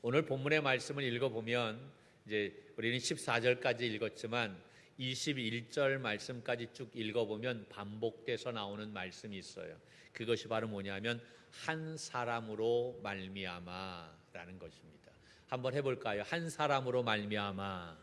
오늘 본문의 말씀을 읽어보면 이제 우리는 14절까지 읽었지만 21절 말씀까지 쭉 읽어보면 반복돼서 나오는 말씀이 있어요. 그것이 바로 뭐냐면 한 사람으로 말미암아라는 것입니다. 한번 해볼까요? 한 사람으로 말미암아.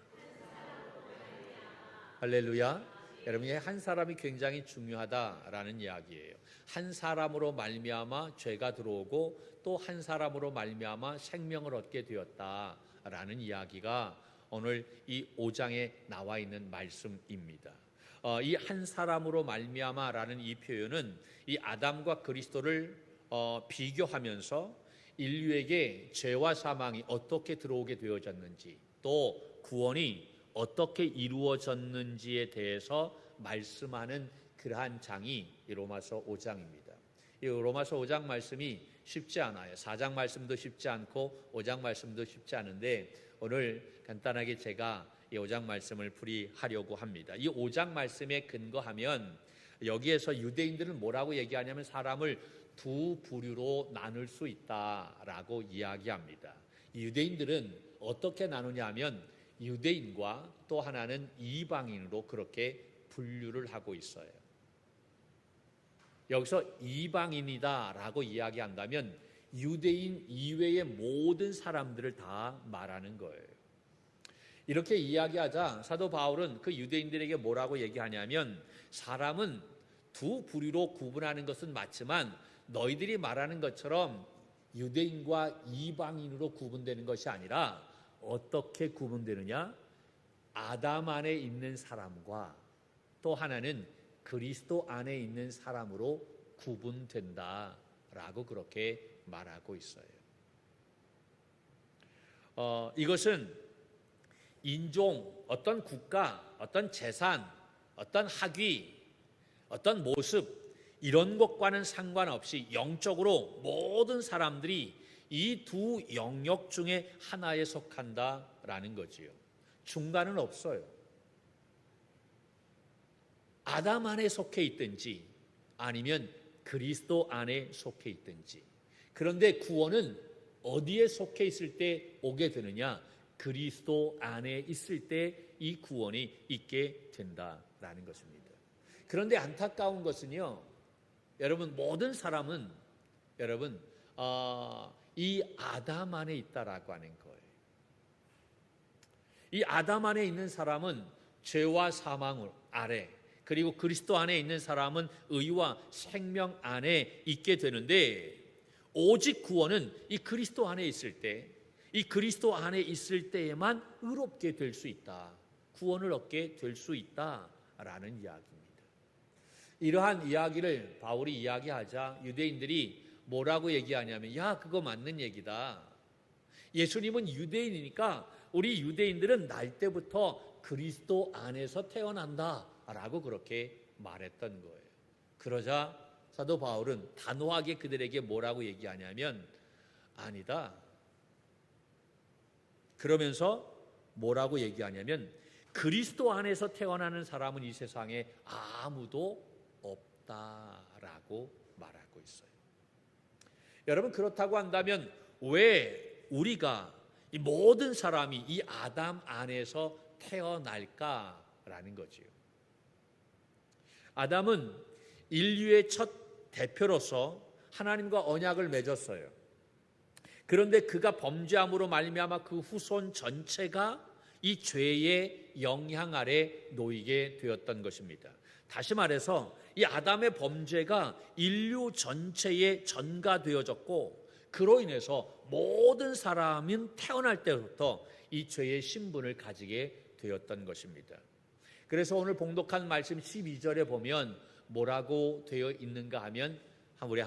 할렐루야. 여러분, 한 사람이 굉장히 중요하다라는 이야기예요. 한 사람으로 말미암아 죄가 들어오고 또 한 사람으로 말미암아 생명을 얻게 되었다라는 이야기가 오늘 이 5장에 나와 있는 말씀입니다. 이 한 사람으로 말미암아라는 이 표현은 이 아담과 그리스도를 비교하면서 인류에게 죄와 사망이 어떻게 들어오게 되어졌는지 또 구원이 어떻게 이루어졌는지에 대해서 말씀하는 그러한 장이 이 로마서 5장입니다. 이 로마서 5장 말씀이 쉽지 않아요. 4장 말씀도 쉽지 않고 5장 말씀도 쉽지 않은데 오늘 간단하게 제가 이 5장 말씀을 풀이하려고 합니다. 이 5장 말씀에 근거하면 여기에서 유대인들은 뭐라고 얘기하냐면 사람을 두 부류로 나눌 수 있다라고 이야기합니다. 이 유대인들은 어떻게 나누냐 하면 유대인과 또 하나는 이방인으로 그렇게 분류를 하고 있어요. 여기서 이방인이다라고 이야기한다면 유대인 이외의 모든 사람들을 다 말하는 거예요. 이렇게 이야기하자 사도 바울은 그 유대인들에게 뭐라고 얘기하냐면 사람은 두 부류로 구분하는 것은 맞지만 너희들이 말하는 것처럼 유대인과 이방인으로 구분되는 것이 아니라 어떻게 구분되느냐? 아담 안에 있는 사람과 또 하나는 그리스도 안에 있는 사람으로 구분된다라고 그렇게 말하고 있어요. 이것은 인종, 어떤 국가, 어떤 재산, 어떤 학위, 어떤 모습 이런 것과는 상관없이 영적으로 모든 사람들이 이 두 영역 중에 하나에 속한다라는 거지요. 중간은 없어요. 아담 안에 속해 있든지 아니면 그리스도 안에 속해 있든지. 그런데 구원은 어디에 속해 있을 때 오게 되느냐? 그리스도 안에 있을 때 이 구원이 있게 된다라는 것입니다. 그런데 안타까운 것은요, 여러분 모든 사람은 여러분 이 아담 안에 있다라고 하는 거예요. 이 아담 안에 있는 사람은 죄와 사망 아래, 그리고 그리스도 안에 있는 사람은 의와 생명 안에 있게 되는데 오직 구원은 이 그리스도 안에 있을 때, 이 그리스도 안에 있을 때에만 의롭게 될 수 있다. 구원을 얻게 될 수 있다라는 이야기입니다. 이러한 이야기를 바울이 이야기하자 유대인들이 뭐라고 얘기하냐면 야, 그거 맞는 얘기다. 예수님은 유대인이니까 우리 유대인들은 날 때부터 그리스도 안에서 태어난다라고 그렇게 말했던 거예요. 그러자 사도 바울은 단호하게 그들에게 뭐라고 얘기하냐면 아니다. 그러면서 뭐라고 얘기하냐면 그리스도 안에서 태어나는 사람은 이 세상에 아무도 없다라고 말하고 있어요. 여러분, 그렇다고 한다면 왜 우리가 이 모든 사람이 이 아담 안에서 태어날까라는 거지요. 아담은 인류의 첫 대표로서 하나님과 언약을 맺었어요. 그런데 그가 범죄함으로 말미암아 그 후손 전체가 이 죄의 영향 아래 놓이게 되었던 것입니다. 다시 말해서 이 아담의 범죄가 인류 전체에 전가되어졌고 그로 인해서 모든 사람은 태어날 때부터 이 죄의 신분을 가지게 되었던 것입니다. 그래서 오늘 봉독한 말씀 12절에 보면 뭐라고 되어 있는가 하면 우리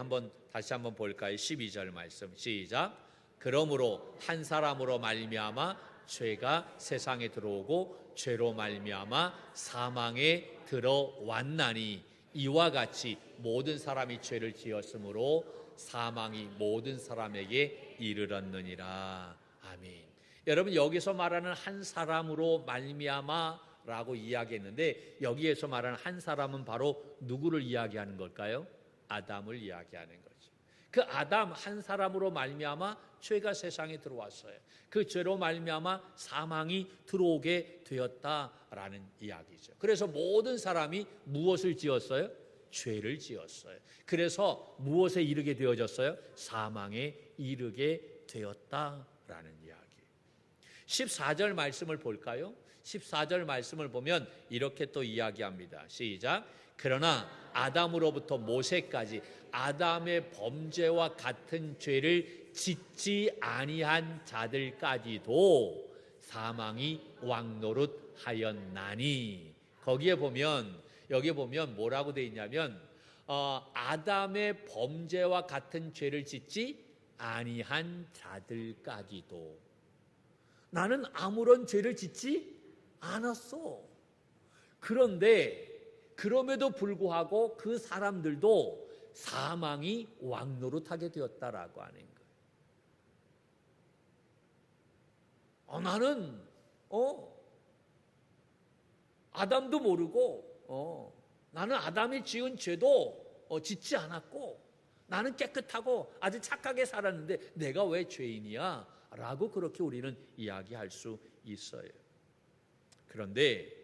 다시 한번 볼까요? 12절 말씀 시작. 그러므로 한 사람으로 말미암아 죄가 세상에 들어오고 죄로 말미암아 사망에 들어왔나니 이와 같이 모든 사람이 죄를 지었으므로 사망이 모든 사람에게 이르렀느니라. 아멘. 여러분, 여기서 말하는 한 사람으로 말미암아라고 이야기했는데 여기에서 말하는 한 사람은 바로 누구를 이야기하는 걸까요? 아담을 이야기하는 거죠. 그 아담 한 사람으로 말미암아 죄가 세상에 들어왔어요. 그 죄로 말미암아 사망이 들어오게 되었다라는 이야기죠. 그래서 모든 사람이 무엇을 지었어요? 죄를 지었어요. 그래서 무엇에 이르게 되어졌어요? 사망에 이르게 되었다라는 이야기. 14절 말씀을 볼까요? 14절 말씀을 보면 이렇게 또 이야기합니다. 시작. 그러나 아담으로부터 모세까지 아담의 범죄와 같은 죄를 짓지 아니한 자들까지도 사망이 왕노릇하였나니. 거기에 보면 여기 보면 뭐라고 돼 있냐면 아담의 범죄와 같은 죄를 짓지 아니한 자들까지도. 나는 아무런 죄를 짓지 않았어. 그런데 그럼에도 불구하고 그 사람들도 사망이 왕노릇하게 되었다라고 하는 거예요. 나는 아담도 모르고 나는 아담이 지은 죄도 짓지 않았고 나는 깨끗하고 아주 착하게 살았는데 내가 왜 죄인이야? 라고 그렇게 우리는 이야기할 수 있어요. 그런데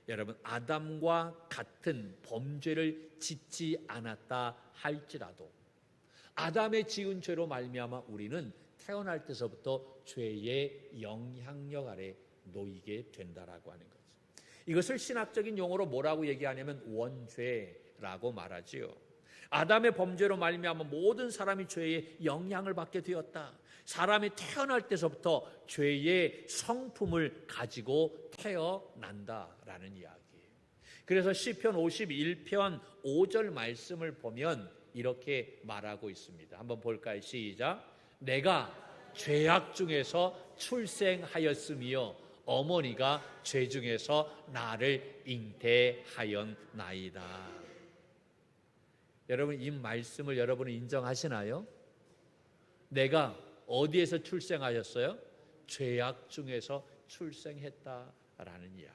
여러분, 아담과 같은 범죄를 짓지 않았다 할지라도 아담의 지은 죄로 말미암아 우리는 태어날 때서부터 죄의 영향력 아래 놓이게 된다라고 하는 거죠. 이것을 신학적인 용어로 뭐라고 얘기하냐면 원죄라고 말하지요. 아담의 범죄로 말미암아 모든 사람이 죄의 영향을 받게 되었다. 사람이 태어날 때서부터 죄의 성품을 가지고 태어난다라는 이야기예요. 그래서 시편 51편 5절 말씀을 보면 이렇게 말하고 있습니다. 한번 볼까요? 시작. 내가 죄악 중에서 출생하였으며 어머니가 죄 중에서 나를 잉태하였나이다. 여러분, 이 말씀을 여러분은 인정하시나요? 내가 어디에서 출생하였어요? 죄악 중에서 출생했다라는 이야기.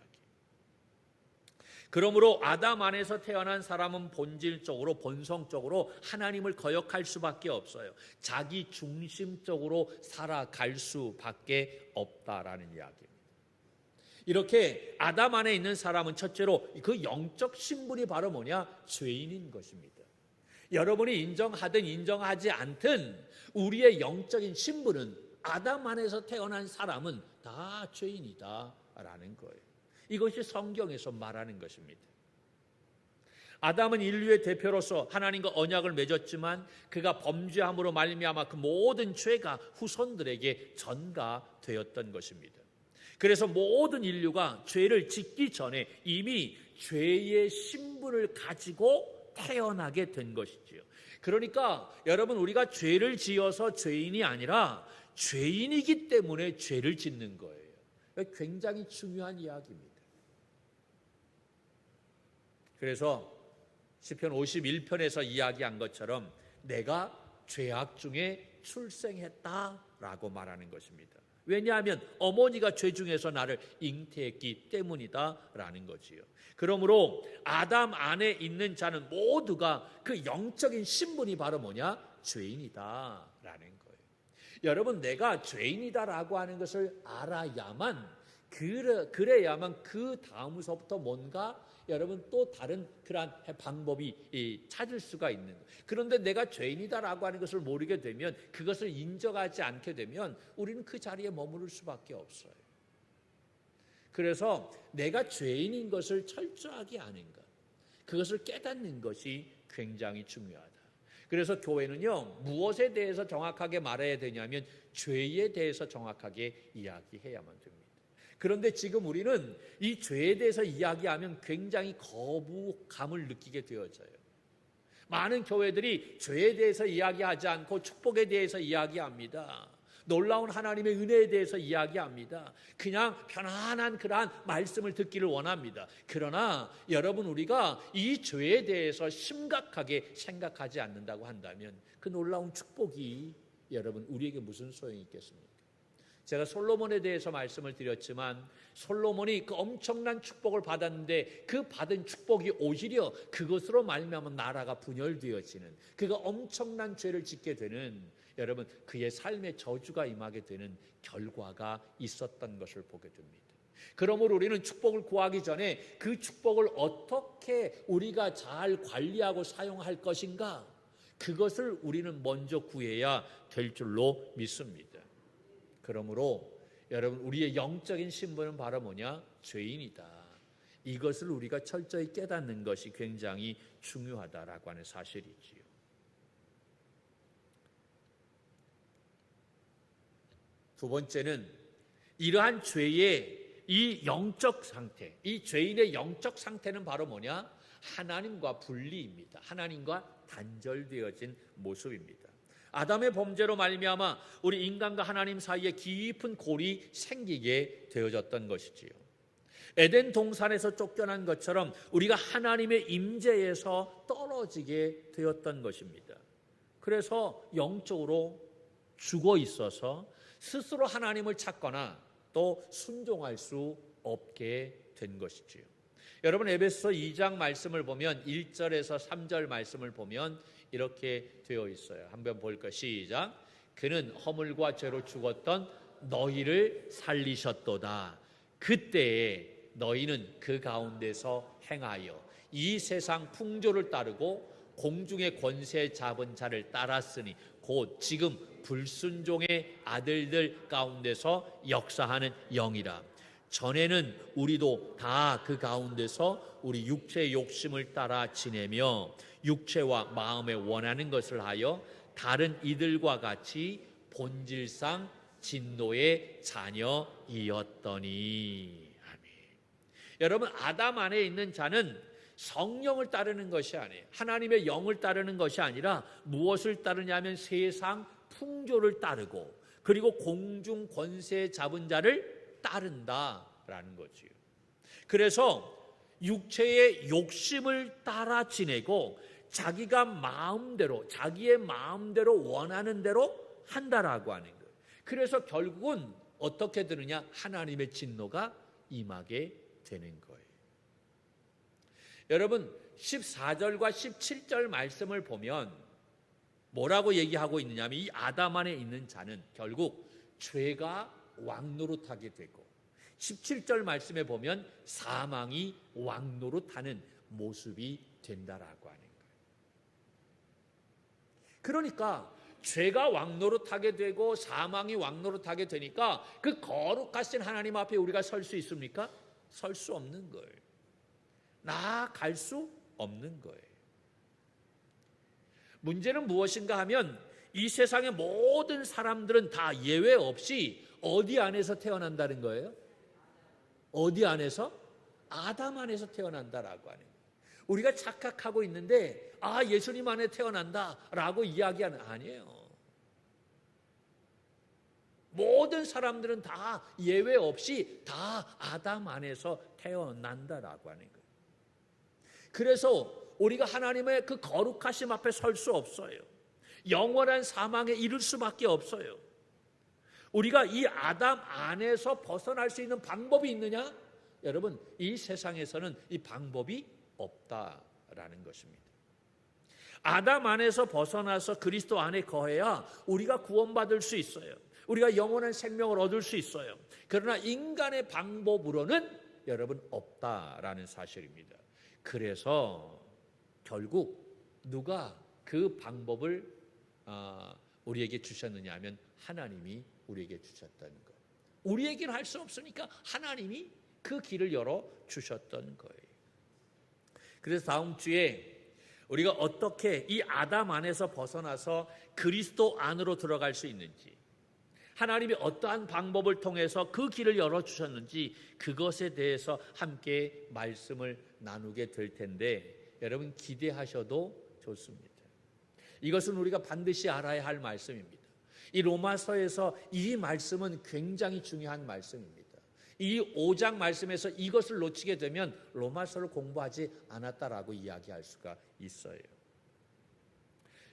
그러므로 아담 안에서 태어난 사람은 본질적으로 본성적으로 하나님을 거역할 수밖에 없어요. 자기 중심적으로 살아갈 수밖에 없다라는 이야기입니다. 이렇게 아담 안에 있는 사람은 첫째로 그 영적 신분이 바로 뭐냐? 죄인인 것입니다. 여러분이 인정하든 인정하지 않든 우리의 영적인 신분은 아담 안에서 태어난 사람은 다 죄인이다라는 거예요. 이것이 성경에서 말하는 것입니다. 아담은 인류의 대표로서 하나님과 언약을 맺었지만 그가 범죄함으로 말미암아 그 모든 죄가 후손들에게 전가되었던 것입니다. 그래서 모든 인류가 죄를 짓기 전에 이미 죄의 신분을 가지고 태어나게 된 것이지요. 그러니까 여러분, 우리가 죄를 지어서 죄인이 아니라 죄인이기 때문에 죄를 짓는 거예요. 굉장히 중요한 이야기입니다. 그래서 시편 51편에서 이야기한 것처럼 내가 죄악 중에 출생했다라고 말하는 것입니다. 왜냐하면 어머니가 죄 중에서 나를 잉태했기 때문이다라는 거지요. 그러므로 아담 안에 있는 자는 모두가 그 영적인 신분이 바로 뭐냐? 죄인이다라는 거예요. 여러분, 내가 죄인이다라고 하는 것을 알아야만 그래야만 그 다음서부터 뭔가 여러분 또 다른 그러한 방법이 찾을 수가 있는 거예요. 그런데 내가 죄인이다라고 하는 것을 모르게 되면, 그것을 인정하지 않게 되면 우리는 그 자리에 머무를 수밖에 없어요. 그래서 내가 죄인인 것을 철저하게 아는 것, 그것을 깨닫는 것이 굉장히 중요하다. 그래서 교회는요, 무엇에 대해서 정확하게 말해야 되냐면 죄에 대해서 정확하게 이야기해야만 됩니다. 그런데 지금 우리는 이 죄에 대해서 이야기하면 굉장히 거부감을 느끼게 되어져요. 많은 교회들이 죄에 대해서 이야기하지 않고 축복에 대해서 이야기합니다. 놀라운 하나님의 은혜에 대해서 이야기합니다. 그냥 편안한 그러한 말씀을 듣기를 원합니다. 그러나 여러분, 우리가 이 죄에 대해서 심각하게 생각하지 않는다고 한다면 그 놀라운 축복이 여러분 우리에게 무슨 소용이 있겠습니까? 제가 솔로몬에 대해서 말씀을 드렸지만 솔로몬이 그 엄청난 축복을 받았는데 그 받은 축복이 오히려 그것으로 말미암아 나라가 분열되어지는, 그가 엄청난 죄를 짓게 되는, 여러분 그의 삶에 저주가 임하게 되는 결과가 있었던 것을 보게 됩니다. 그러므로 우리는 축복을 구하기 전에 그 축복을 어떻게 우리가 잘 관리하고 사용할 것인가, 그것을 우리는 먼저 구해야 될 줄로 믿습니다. 그러므로 여러분 우리의 영적인 신분은 바로 뭐냐? 죄인이다. 이것을 우리가 철저히 깨닫는 것이 굉장히 중요하다라고 하는 사실이지요. 두 번째는 이러한 죄의 이 영적 상태, 이 죄인의 영적 상태는 바로 뭐냐? 하나님과 분리입니다. 하나님과 단절되어진 모습입니다. 아담의 범죄로 말미암아 우리 인간과 하나님 사이에 깊은 골이 생기게 되어졌던 것이지요. 에덴 동산에서 쫓겨난 것처럼 우리가 하나님의 임재에서 떨어지게 되었던 것입니다. 그래서 영적으로 죽어 있어서 스스로 하나님을 찾거나 또 순종할 수 없게 된 것이지요. 여러분 에베소서 2장 말씀을 보면 1절에서 3절 말씀을 보면 이렇게 되어 있어요. 한번 볼까요? 시작. 그는 허물과 죄로 죽었던 너희를 살리셨도다. 그때에 너희는 그 가운데서 행하여 이 세상 풍조를 따르고 공중의 권세 잡은 자를 따랐으니 곧 지금 불순종의 아들들 가운데서 역사하는 영이라. 전에는 우리도 다 그 가운데서 우리 육체의 욕심을 따라 지내며 육체와 마음에 원하는 것을 하여 다른 이들과 같이 본질상 진노의 자녀이었더니. 아멘. 여러분 아담 안에 있는 자는 성령을 따르는 것이 아니에요. 하나님의 영을 따르는 것이 아니라 무엇을 따르냐면 세상 풍조를 따르고 그리고 공중 권세 잡은 자를 따른다라는 거지요. 그래서 육체의 욕심을 따라 지내고 자기가 마음대로, 자기의 마음대로 원하는 대로 한다라고 하는 거예요. 그래서 결국은 어떻게 되느냐? 하나님의 진노가 임하게 되는 거예요. 여러분 14절과 17절 말씀을 보면 뭐라고 얘기하고 있느냐면 이 아담 안에 있는 자는 결국 죄가 왕노릇하게 되고 17절 말씀에 보면 사망이 왕노릇하는 모습이 된다라고 하는 거예요. 그러니까 죄가 왕노릇하게 되고 사망이 왕노릇하게 되니까 그 거룩하신 하나님 앞에 우리가 설 수 있습니까? 설 수 없는 거예요. 나아갈 수 없는 거예요. 문제는 무엇인가 하면 이 세상의 모든 사람들은 다 예외 없이 어디 안에서 태어난다는 거예요? 어디 안에서? 아담 안에서 태어난다라고 하는 거예요. 우리가 착각하고 있는데 예수님 안에 태어난다라고 이야기하는 아니에요. 모든 사람들은 다 예외 없이 다 아담 안에서 태어난다라고 하는 거예요. 그래서 우리가 하나님의 그 거룩하심 앞에 설 수 없어요. 영원한 사망에 이를 수밖에 없어요. 우리가 이 아담 안에서 벗어날 수 있는 방법이 있느냐? 여러분 이 세상에서는 이 방법이 없다라는 것입니다. 아담 안에서 벗어나서 그리스도 안에 거해야 우리가 구원받을 수 있어요. 우리가 영원한 생명을 얻을 수 있어요. 그러나 인간의 방법으로는 여러분 없다라는 사실입니다. 그래서 결국 누가 그 방법을 우리에게 주셨느냐 하면 하나님이 우리에게 주셨다는 거예요. 우리에게는 할 수 없으니까 하나님이 그 길을 열어 주셨던 거예요. 그래서 다음 주에 우리가 어떻게 이 아담 안에서 벗어나서 그리스도 안으로 들어갈 수 있는지, 하나님이 어떠한 방법을 통해서 그 길을 열어주셨는지 그것에 대해서 함께 말씀을 나누게 될 텐데 여러분 기대하셔도 좋습니다. 이것은 우리가 반드시 알아야 할 말씀입니다. 이 로마서에서 이 말씀은 굉장히 중요한 말씀입니다. 이 5장 말씀에서 이것을 놓치게 되면 로마서를 공부하지 않았다라고 이야기할 수가 있어요.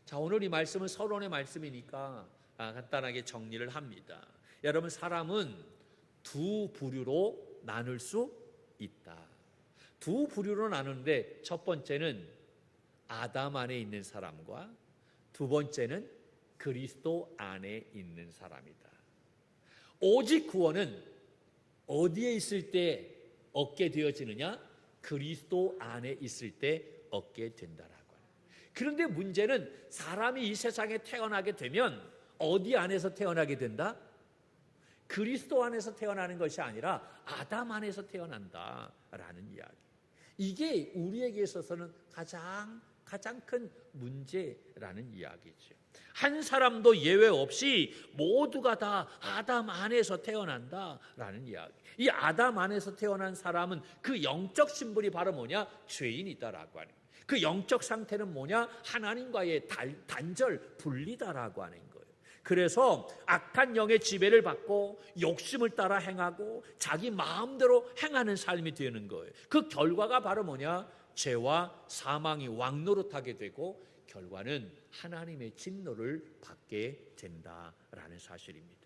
자, 오늘 이 말씀은 서론의 말씀이니까 간단하게 정리를 합니다. 여러분, 사람은 두 부류로 나눌 수 있다. 두 부류로 나누는데 첫 번째는 아담 안에 있는 사람과 두 번째는 그리스도 안에 있는 사람이다. 오직 구원은 어디에 있을 때 얻게 되어지느냐? 그리스도 안에 있을 때 얻게 된다라고. 그런데 문제는 사람이 이 세상에 태어나게 되면 어디 안에서 태어나게 된다? 그리스도 안에서 태어나는 것이 아니라 아담 안에서 태어난다라는 이야기. 이게 우리에게 있어서는 가장 큰 문제라는 이야기죠. 한 사람도 예외 없이 모두가 다 아담 안에서 태어난다라는 이야기. 이 아담 안에서 태어난 사람은 그 영적 신분이 바로 뭐냐? 죄인이다라고 하는 거예요. 그 영적 상태는 뭐냐? 하나님과의 단절, 분리다라고 하는 거예요. 그래서 악한 영의 지배를 받고 욕심을 따라 행하고 자기 마음대로 행하는 삶이 되는 거예요. 그 결과가 바로 뭐냐? 죄와 사망이 왕노릇하게 되고 결과는 하나님의 진노를 받게 된다라는 사실입니다.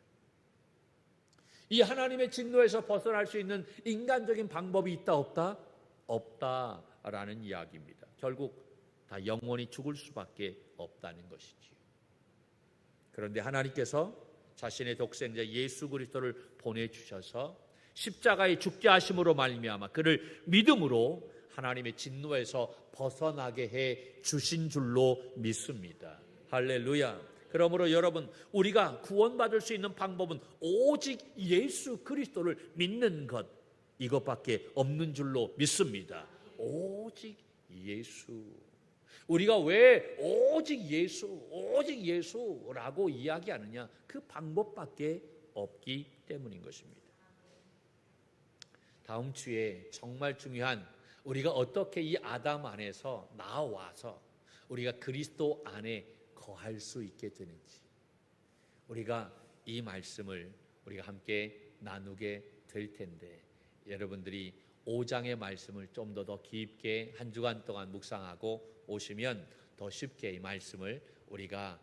이 하나님의 진노에서 벗어날 수 있는 인간적인 방법이 있다 없다? 없다라는 이야기입니다. 결국 다 영원히 죽을 수밖에 없다는 것이지요. 그런데 하나님께서 자신의 독생자 예수 그리스도를 보내주셔서 십자가에 죽게 하심으로 말미암아 그를 믿음으로 하나님의 진노에서 벗어나게 해 주신 줄로 믿습니다. 할렐루야. 그러므로 여러분, 우리가 구원받을 수 있는 방법은 오직 예수 그리스도를 믿는 것, 이것밖에 없는 줄로 믿습니다. 오직 예수. 우리가 왜 오직 예수라고 이야기하느냐? 그 방법밖에 없기 때문인 것입니다. 다음 주에 정말 중요한, 우리가 어떻게 이 아담 안에서 나와서 우리가 그리스도 안에 거할 수 있게 되는지, 우리가 이 말씀을 우리가 함께 나누게 될 텐데, 여러분들이 5장의 말씀을 좀 더 깊게 한 주간 동안 묵상하고 오시면 더 쉽게 이 말씀을 우리가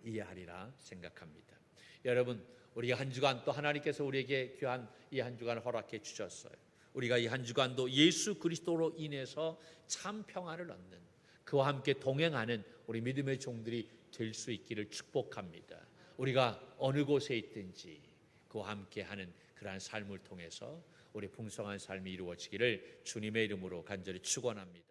이해하리라 생각합니다. 여러분, 우리가 한 주간 또 하나님께서 우리에게 귀한 이 한 주간을 허락해 주셨어요. 우리가 이 한 주간도 예수 그리스도로 인해서 참 평안을 얻는, 그와 함께 동행하는 우리 믿음의 종들이 될 수 있기를 축복합니다. 우리가 어느 곳에 있든지 그와 함께하는 그러한 삶을 통해서 우리 풍성한 삶이 이루어지기를 주님의 이름으로 간절히 축원합니다.